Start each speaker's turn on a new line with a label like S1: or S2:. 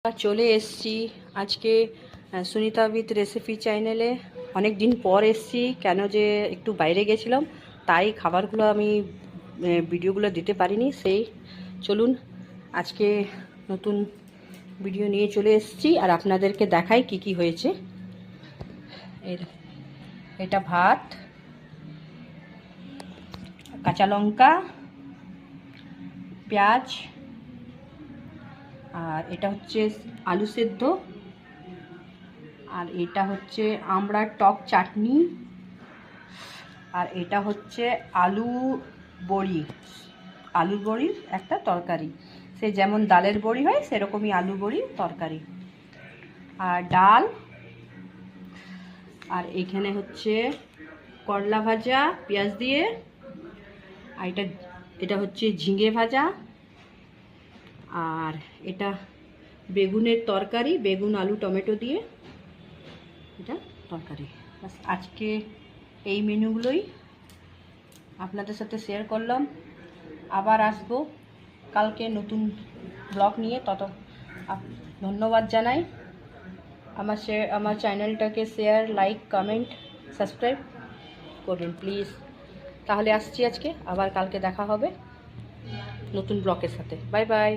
S1: চলে এসছি আজকে সুনিতা উইথ রেসিপি চ্যানেলে। অনেক দিন পর এসছি, কেন যে একটু বাইরে গেছিলাম, তাই খাবারগুলো আমি ভিডিওগুলো দিতে পারিনি। সেই চলুন আজকে নতুন ভিডিও নিয়ে চলে এসছি আর আপনাদেরকে দেখাই কি কি হয়েছে। এটা ভাত, কাঁচা লঙ্কা, পেঁয়াজ, আর এটা হচ্ছে আলু সেদ্ধ, আর এটা হচ্ছে আমড়ার টক চাটনি, আর এটা হচ্ছে আলুর বড়ির একটা তরকারি। সে যেমন ডালের বড়ি হয় সেরকমই আলু বড়ির তরকারি, আর ডাল, আর এখানে হচ্ছে করলা ভাজা পেঁয়াজ দিয়ে, আর এটা হচ্ছে ঝিঙে ভাজা, আর এটা বেগুনের তরকারি, বেগুন আলু টমেটো দিয়ে এটা তরকারি। বাস আজকে এই মেনুগুলোই আপনাদের সাথে শেয়ার করলাম। আবার আসবো কালকে নতুন ব্লগ নিয়ে। ধন্যবাদ জানাই। আমার চ্যানেলটাকে শেয়ার, লাইক, কমেন্ট, সাবস্ক্রাইব করুন প্লিজ। তাহলে আসছি আজকে, আবার কালকে দেখা হবে নতুন ব্লগের সাথে। Bye bye.